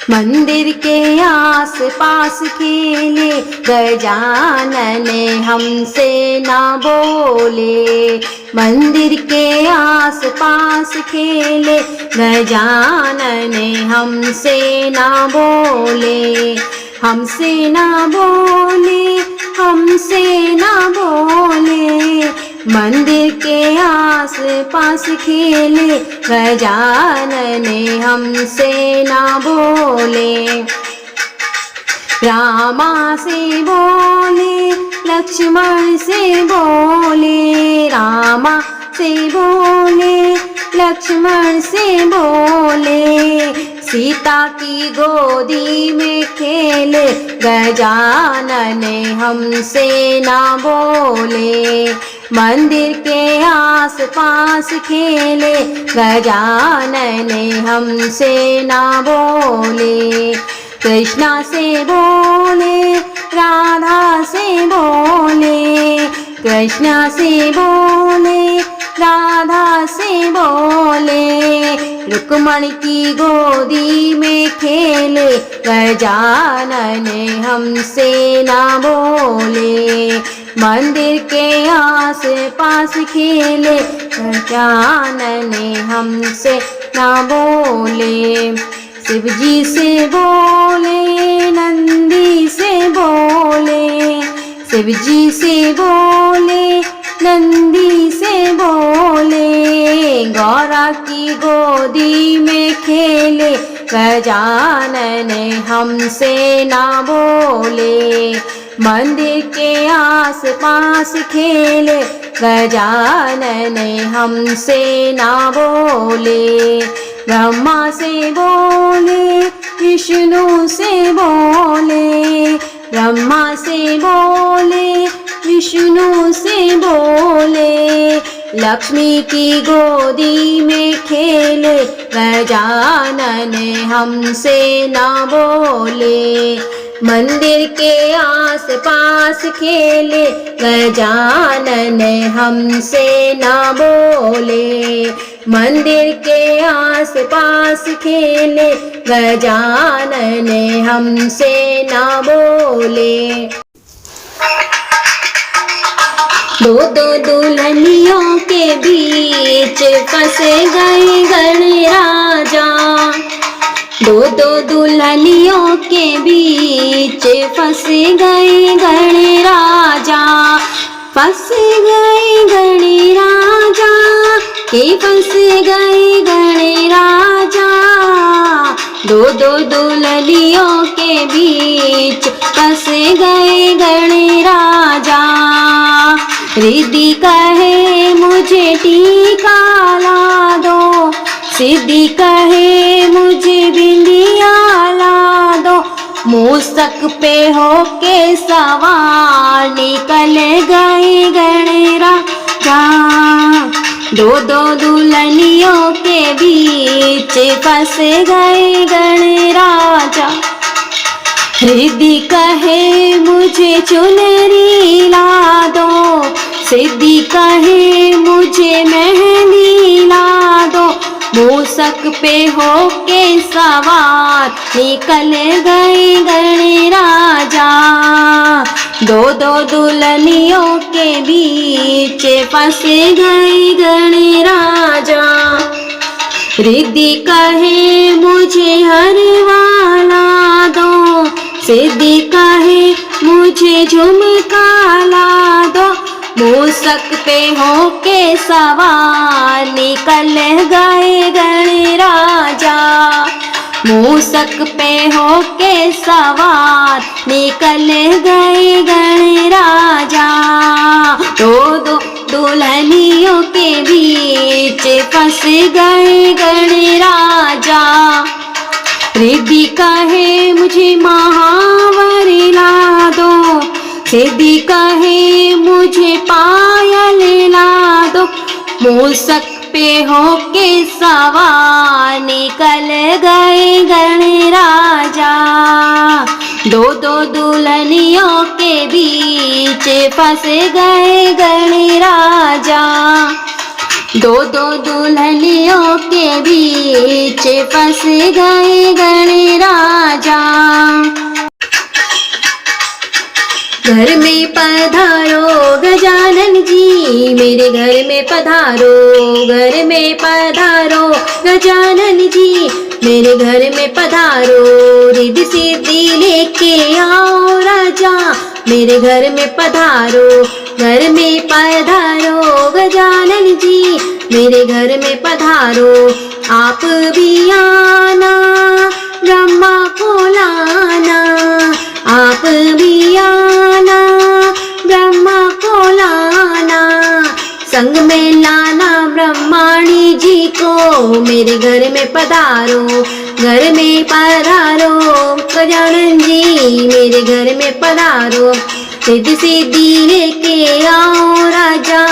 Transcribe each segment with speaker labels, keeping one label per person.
Speaker 1: मंदिर के आस पास खेले गजानन हमसे ना बोले। मंदिर के आस पास खेले गजानन हमसे ना बोले। हमसे ना बोले, हमसे ना बोले। मंदिर के आस पास खेले गजानन हमसे ना बोले। रामा से बोले, लक्ष्मण से बोले। रामा से बोले, लक्ष्मण से बोले। सीता की गोदी में खेले गजानन हमसे ना बोले। मंदिर के आस पास खेले गजानन हमसे ना बोले। कृष्णा से बोले, राधा से बोले। कृष्णा से बोले, राधा से बोले। रुक्मणी की गोदी में खेले गजानन हमसे ना बोले। मंदिर के आस पास खेले गजानन हमसे ना बोले। शिव जी से बोले, नंदी से बोले। शिव जी से बोले, नंदी से बोले। गौरा की गोदी में खेले गजानन हमसे ना बोले। मंदिर के आस पास खेले गजानन हमसे ना बोले। ब्रह्मा से बोले, विष्णु से बोले। ब्रह्मा से बोले, विष्णु से बोले। लक्ष्मी की गोदी में खेले गजानन हमसे ना बोले। मंदिर के आस पास खेले गजानन हमसे ना बोले। मंदिर के आस पास खेले गजानन हमसे ना बोले। दो दो दुल्हनियों के बीच फंस गए गणराजा। दो दो दुल्हनियों के बीच फंस गए गणराजा। फंस गए गणराजा, के फंस गए गणराजा। दो दो दुल्हनियों के बीच फंस गए गणराजा। रिद्धि कहे मुझे टीका ला दो, सिद्धि कहे मुझे बिंदिया ला दो। मूसक पे होके सवार निकल गए गणराजा। दो दो दुल्हनियों के बीच फंस गए गणराजा। रिद्धि कहे मुझे चुनरी ला दो, सिद्धि कहे मुझे मेहंदी ला दो। मूसक पे होके सवार निकल गए गणराजा। दो दो दुल्हनियों के बीच फंस गए गणराजा। रिद्धि कहे मुझे हरवा ला दो, सिद्धि कहे मुझे झुमका ला दो। मूसक पे होके सवार निकल गए गणराजा। मूसक पे होके सवार निकल गए गणराजा। दो दो दुल्हनियों के बीच फंस गए गणराजा। रिद्धि कहे मुझे महावर ला दो, सिद्धि कहे मुझे पायल ला दो। मूसक पे होके सवार निकल गए गणराजा। दो दो दुल्हनियों के बीच फंस गए गणराजा। दो दो दुल्हनियों के बीच फंस गए गणराजा। घर में पधारो गजानन जी, मेरे घर में पधारो, घर में पधारो गजानन जी, मेरे घर में पधारो। रिद्धि सिद्धि लेके आओ राजा, मेरे घर में पधारो, घर में पधारो गजानन जी, मेरे घर में पधारो। आप भी आना ब्रह्मा को लाना, आप भी आना ब्रह्मा को लाना, संग में लाना ब्रह्माणी जी को, मेरे घर में पधारो, घर में पधारो गजानन जी, मेरे घर में पधारो। रिद्धि सिद्धि लेके आओ राजा,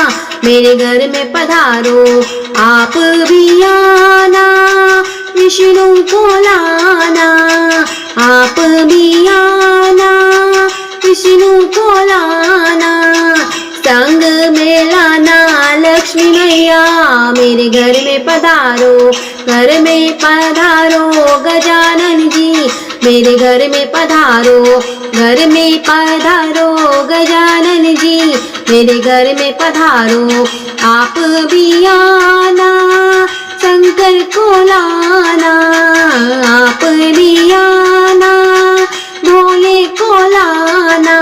Speaker 1: मेरे घर में पधारो। आप भी आना विष्णु को लाना, आप भी आना विष्णु को लाना, संग में लाना लक्ष्मी मैया, मेरे घर में पधारो, घर में पधारो गजानन जी, मेरे घर में पधारो, घर में पधारो गजानन जी, मेरे घर में पधारो। आप भी आना शंकर को लाना, आप भी आना भोले को लाना,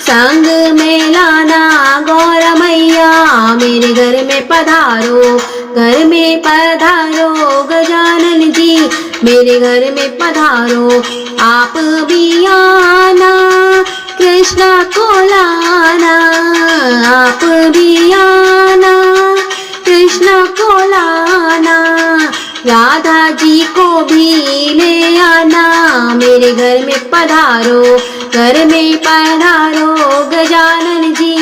Speaker 1: संग में लाना गौर मैया, मेरे घर में पधारो, घर में पधारो गजानन जी, मेरे घर में पधारो। आप भी आना कृष्णा को लाना, आप भी आना कृष्णा को लाना, राधा जी को भी ले आना, मेरे घर में पधारो, घर में पधारो गजानन जी,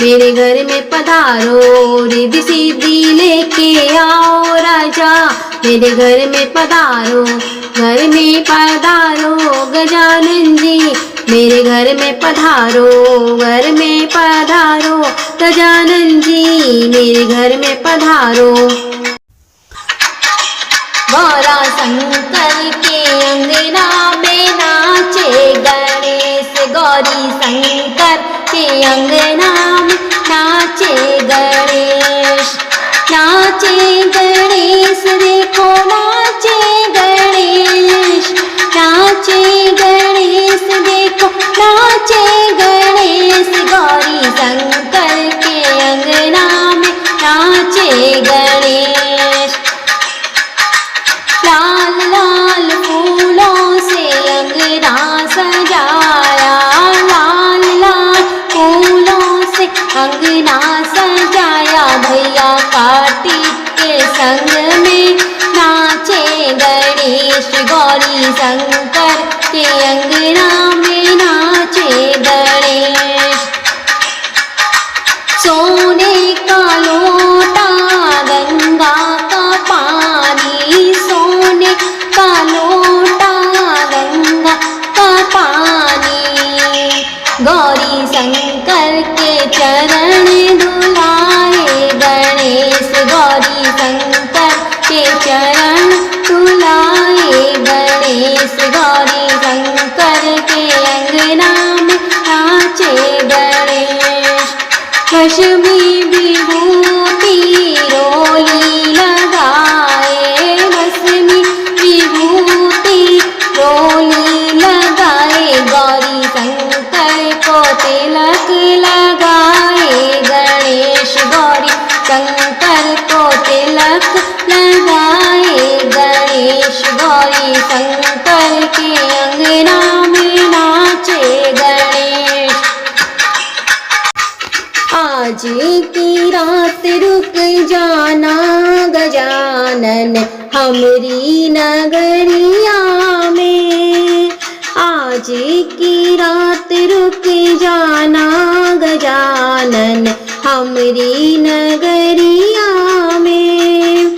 Speaker 1: मेरे घर में पधारो। रिद्धि सिद्धि लेके आओ राजा, मेरे घर में पधारो, घर में पधारो गजानन जी, मेरे घर में पधारो, घर में पधारो गजानन जी, मेरे घर में पधारो। गौरा शंकर के अंगना में नाचे गणेश, गौरी शंकर के अंगना में नाचे गणेश, नाचे गणेश देखो नाचे गणेश, नाचे गणेश देखो नाचे गणेश, गौरी शंकर के अंगना में नाचे गणेश। लाल लाल फूलों से अंगना सजाया, लाल लाल फूलों से अंगना सजाया, भैया कार्तिक के संग में नाचे गणेश, गौरी शंकर के अंगना में नाचे गणेश। सोने का लोटा गंगा का पानी, सोने का लोटा गंगा का पानी, गौरी शंकर के चरण धुलाए गणेश, गौरी शंकर के चरण धुलाए गणेश, गौरी शंकर के अंगना में नाचे गणेश। रश्मि विभूति रोली लगाए, रश्मि विभूति रोली लगाए, गौरी शंकर को तिलक लगाए गणेश, गौरी शंकर को तिलक लगाए गणेश, गौरी शंकर के अंगना में नाचे गणेश। आज की रात रुक जाना गजानन हमरी नगरिया में, आज की रात रुक जाना गजानन हमरी नगरिया में,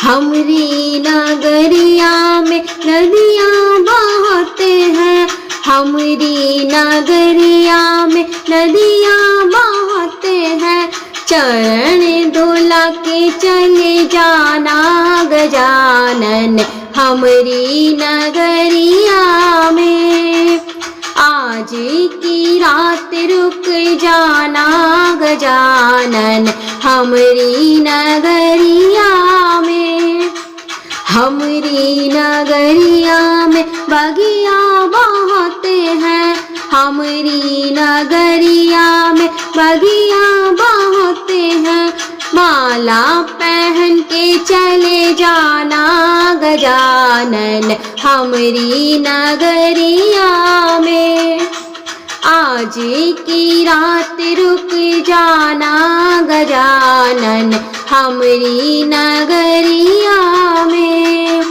Speaker 1: हमरी नगरिया में नदियाँ बहते हैं, हमरी नगरिया में नदियाँ बहते हैं, चरण धुला के चले जाना गजानन हमरी नगरिया में। आज की रात रुक जाना गजानन हमरी नगरिया में। हमरी नगरिया में बगिया बहते हैं, हमरी नगरिया में बगिया बहते हैं। माला पहन के चले जाना गजानन हमरी नगरिया में। आज की रात रुक जाना गजानन हमरी नगरिया में।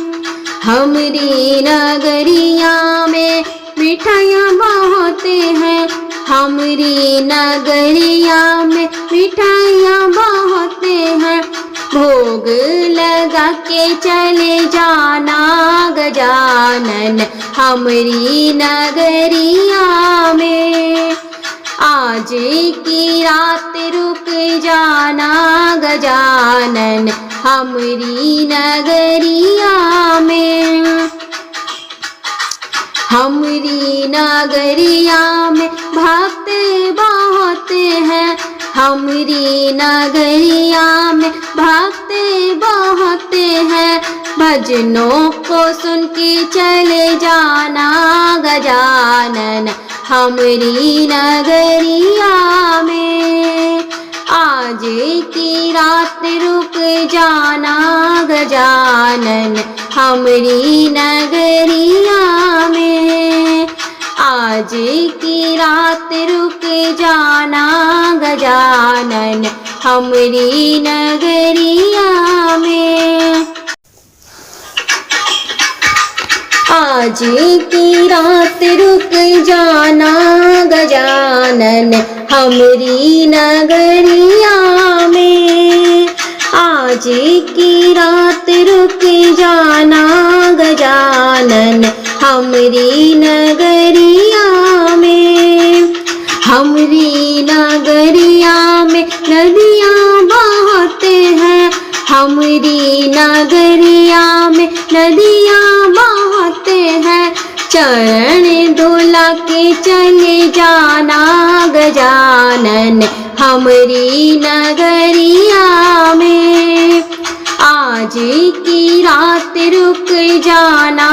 Speaker 1: हमरी नगरिया में मिठाइयाँ बहते हैं, हमरी नगरिया में मिठाइयाँ बहते हैं। भोग लगा के चले जाना गजानन हमरी नगरिया में। आज की रात रुक जाना गजानन हमरी नगरिया में। हमरी नगरिया में भक्त बहते हैं, हमरी नगरिया में भक्त बहते हैं। भजनों को सुन के चले जाना गजानन हमरी नगरिया में। आज की रात रुक जाना गजानन हमरी नगरिया में। आज की रात रुक जाना गजानन हमरी नगरिया में। आज की रात रुक जाना गजानन हमरी नगरिया में। आज की रात रुक जाना गजानन हमरी नगरिया में। हमरी नगरिया में नदियाँ बहते हैं, हमरी नगरिया में नदियाँ बहते हैं। चरण धुला के चले जाना गजानन हमरी नगरिया में। आज की रात रुक जाना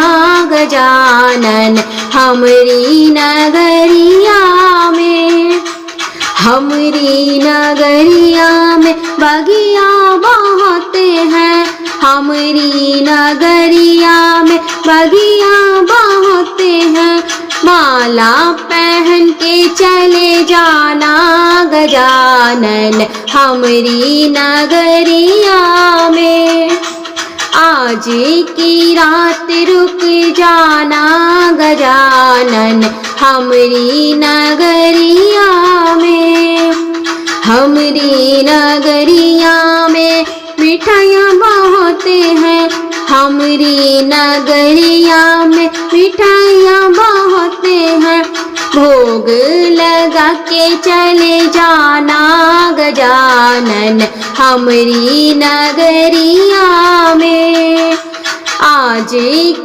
Speaker 1: गजानन हमरी नगरिया में। हमरी नगरिया में बगिया बहते हैं, हमरी नगरिया में बगिया बहते हैं। माला पहन के चले जाना गजानन हमरी नगरिया में। आज की रात रुक जाना गजानन हमरी नगरिया में। हमरी नगरिया में मिठाइयाँ बहते हैं, हमरी नगरिया में मिठाइयाँ बहते हैं। भोग लगा के चले जाना गजानन हमरी नगरिया में। आज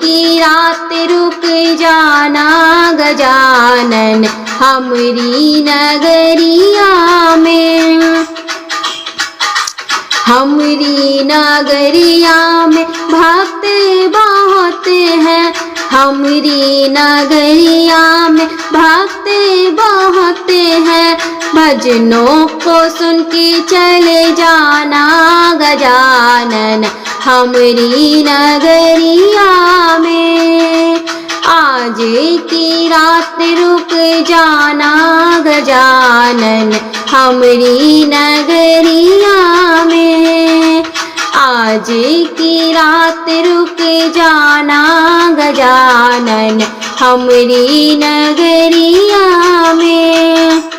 Speaker 1: की रात रुक जाना गजानन हमरी नगरिया में। हमरी नगरिया में भक्त बहते हैं, हमरी नगरिया में भक्त बहते हैं। भजनों को सुन के चले जाना गजानन हमरी नगरिया में। आज की रात रुक जाना गजानन हमरी नगरिया में। आज की रात रुक जाना गजानन हमरी नगरिया में।